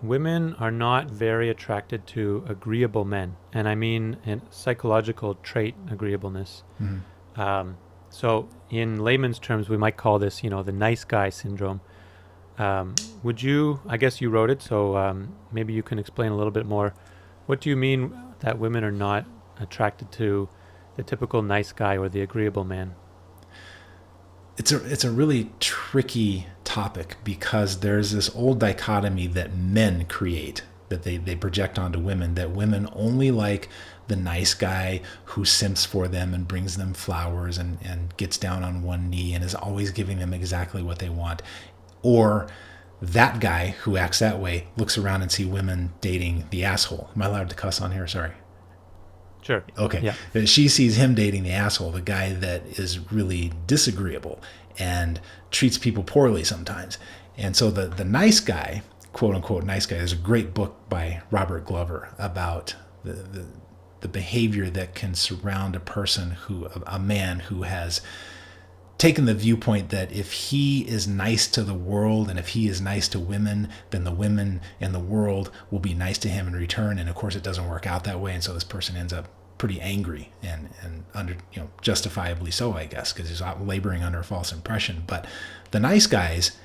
women are not very attracted to agreeable men, and I mean in psychological trait agreeableness. Mm-hmm. So in layman's terms, we might call this, the nice guy syndrome. Would you? I guess you wrote it, so maybe you can explain a little bit more. What do you mean that women are not attracted to the typical nice guy or the agreeable man? It's a really tricky topic because there's this old dichotomy that men create, that they project onto women, that women only like the nice guy who simps for them and brings them flowers and gets down on one knee and is always giving them exactly what they want. Or that guy who acts that way looks around and see women dating the asshole. Am I allowed to cuss on here? Sorry. Sure. Okay. Yeah. She sees him dating the asshole, the guy that is really disagreeable and treats people poorly sometimes. And so the nice guy, quote unquote nice guy, there's a great book by Robert Glover about the behavior that can surround a man who has taken the viewpoint that if he is nice to the world and if he is nice to women, then the women in the world will be nice to him in return. And of course, it doesn't work out that way. And so this person ends up pretty angry and under, justifiably so, I guess, because he's laboring under a false impression. But the nice guys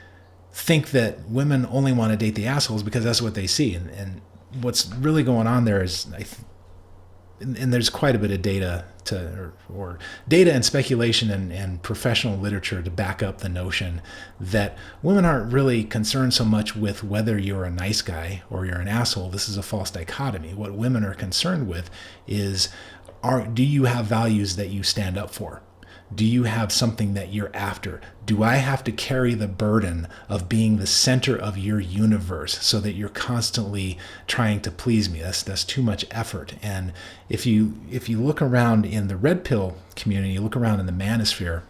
think that women only want to date the assholes because that's what they see. And what's really going on there is, and there's quite a bit of data or data and speculation and professional literature to back up the notion that women aren't really concerned so much with whether you're a nice guy or you're an asshole. This is a false dichotomy. What women are concerned with is, do you have values that you stand up for? Do you have something that you're after? Do I have to carry the burden of being the center of your universe so that you're constantly trying to please me? That's too much effort. And if you look around in the red pill community, you look around in the Manosphere,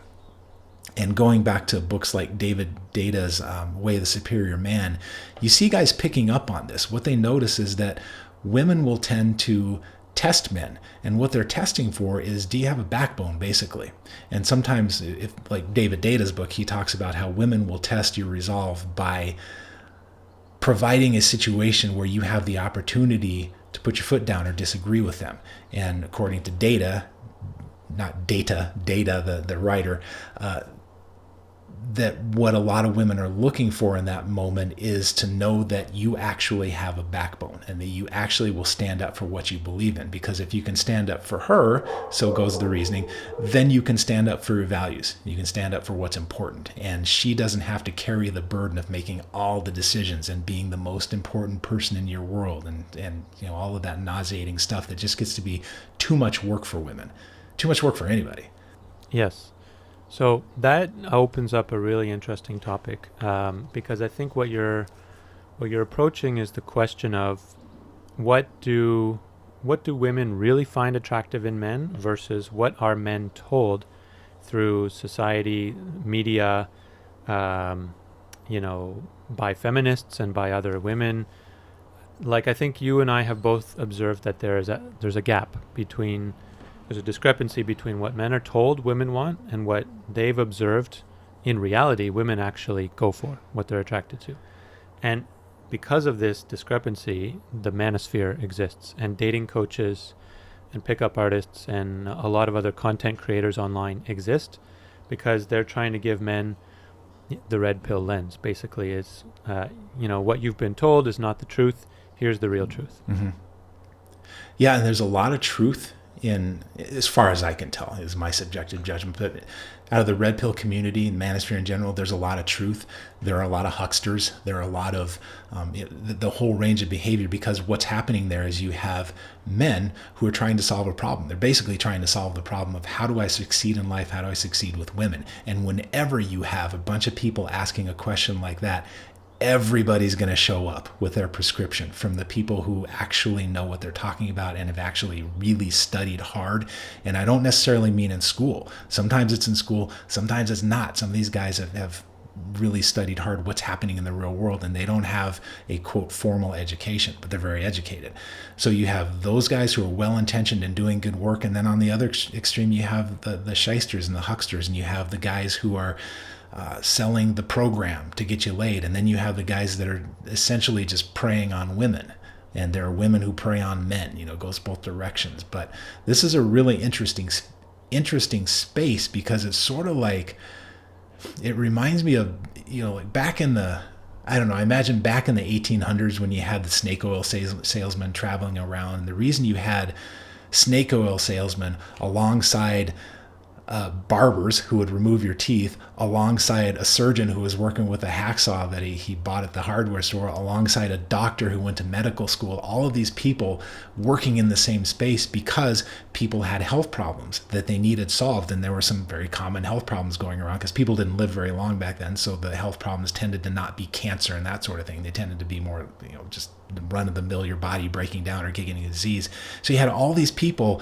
and going back to books like Deida's Way of the Superior Man, you see guys picking up on this. What they notice is that women will tend to test men, and what they're testing for is, do you have a backbone, basically? And sometimes, if like Deida's book, he talks about how women will test your resolve by providing a situation where you have the opportunity to put your foot down or disagree with them. And according to Deida, the writer, that what a lot of women are looking for in that moment is to know that you actually have a backbone and that you actually will stand up for what you believe in. Because if you can stand up for her, so goes the reasoning, then you can stand up for your values. You can stand up for what's important. And she doesn't have to carry the burden of making all the decisions and being the most important person in your world and all of that nauseating stuff that just gets to be too much work for women, too much work for anybody. Yes. So that opens up a really interesting topic, because I think what you're approaching is the question of what do women really find attractive in men versus what are men told through society, media, by feminists and by other women. Like, I think you and I have both observed that there's a gap between. There's a discrepancy between what men are told women want and what they've observed in reality women actually go for, what they're attracted to. And because of this discrepancy, the manosphere exists, and dating coaches and pickup artists and a lot of other content creators online exist because they're trying to give men the red pill lens. Basically, is what you've been told is not the truth. Here's the real truth. Mm-hmm. Yeah, and there's a lot of truth in, as far as I can tell, is my subjective judgment, but out of the red pill community and manosphere in general, there's a lot of truth. There are a lot of hucksters. There are a lot of the whole range of behavior, because what's happening there is you have men who are trying to solve a problem. They're basically trying to solve the problem of, how do I succeed in life? How do I succeed with women? And whenever you have a bunch of people asking a question like that, everybody's going to show up with their prescription, from the people who actually know what they're talking about and have actually really studied hard. And I don't necessarily mean in school. Sometimes it's in school, sometimes it's not. Some of these guys have really studied hard what's happening in the real world, and they don't have a quote formal education, but they're very educated. So you have those guys who are well-intentioned and doing good work, and then on the other extreme you have the shysters and the hucksters, and you have the guys who are selling the program to get you laid. And then you have the guys that are essentially just preying on women. And there are women who prey on men. It goes both directions. But this is a really interesting space, because it's sort of like, it reminds me of, like back in the, I don't know, I imagine back in the 1800s when you had the snake oil salesmen traveling around. And the reason you had snake oil salesmen alongside barbers who would remove your teeth, alongside a surgeon who was working with a hacksaw that he bought at the hardware store, alongside a doctor who went to medical school, all of these people working in the same space, because people had health problems that they needed solved. And there were some very common health problems going around, because people didn't live very long back then. So the health problems tended to not be cancer and that sort of thing. They tended to be more, just the run of the mill, your body breaking down or getting a disease. So you had all these people,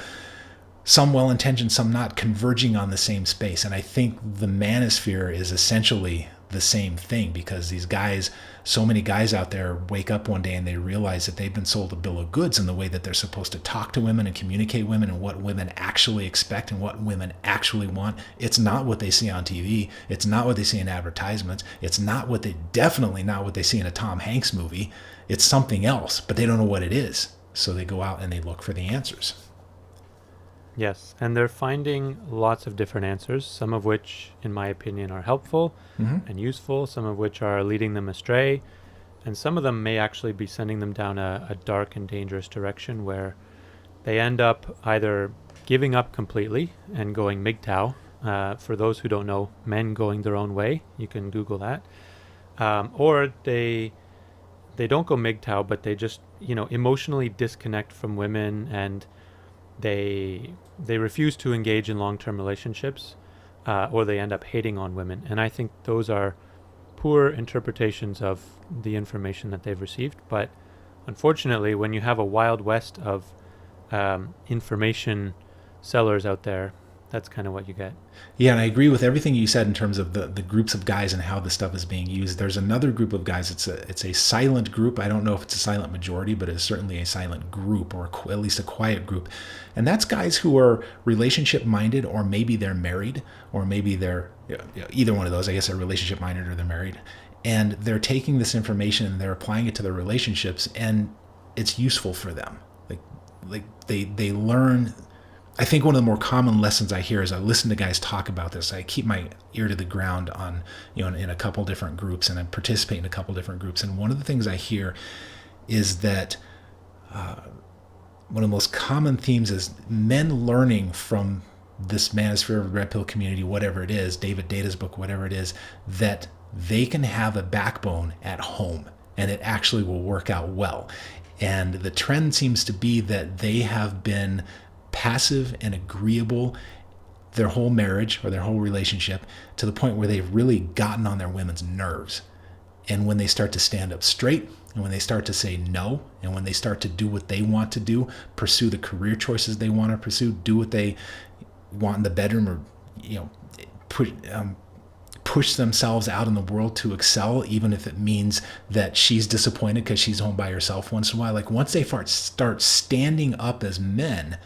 some well-intentioned, some not, converging on the same space. And I think the Manosphere is essentially the same thing, because these guys, so many guys out there wake up one day and they realize that they've been sold a bill of goods in the way that they're supposed to talk to women and communicate with women, and what women actually expect and what women actually want. It's not what they see on TV. It's not what they see in advertisements. It's definitely not what they see in a Tom Hanks movie. It's something else, but they don't know what it is. So they go out and they look for the answers. Yes, and they're finding lots of different answers, some of which, in my opinion, are helpful and useful, some of which are leading them astray, and some of them may actually be sending them down a dark and dangerous direction where they end up either giving up completely and going MGTOW. For those who don't know, men going their own way, you can Google that. Or they don't go MGTOW, but they just, emotionally disconnect from women, and they refuse to engage in long-term relationships, or they end up hating on women. And I think those are poor interpretations of the information that they've received. But unfortunately, when you have a wild west of information sellers out there, that's kind of what you get. Yeah, and I agree with everything you said in terms of the groups of guys and how this stuff is being used. There's another group of guys. It's a silent group. I don't know if it's a silent majority, but it's certainly a silent group, or at least a quiet group. And that's guys who are relationship minded, or maybe they're married, or maybe they're either one of those. I guess they're relationship minded or they're married, and they're taking this information and they're applying it to their relationships, and it's useful for them. Like they learn. I think one of the more common lessons I hear, as I listen to guys talk about this, I keep my ear to the ground on, in a couple different groups, and I participate in a couple different groups. And one of the things I hear is that one of the most common themes is men learning from this Manosphere, Red Pill community, whatever it is, Deida's book, whatever it is, that they can have a backbone at home and it actually will work out well. And the trend seems to be that they have been passive and agreeable their whole marriage or their whole relationship, to the point where they've really gotten on their women's nerves. And when they start to stand up straight, and when they start to say no, and when they start to do what they want to do, pursue the career choices they want to pursue, do what they want in the bedroom, or push themselves out in the world to excel, even if it means that she's disappointed because she's home by herself once in a while. Like, once they start standing up as men,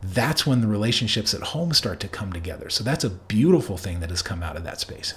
that's when the relationships at home start to come together. So that's a beautiful thing that has come out of that space.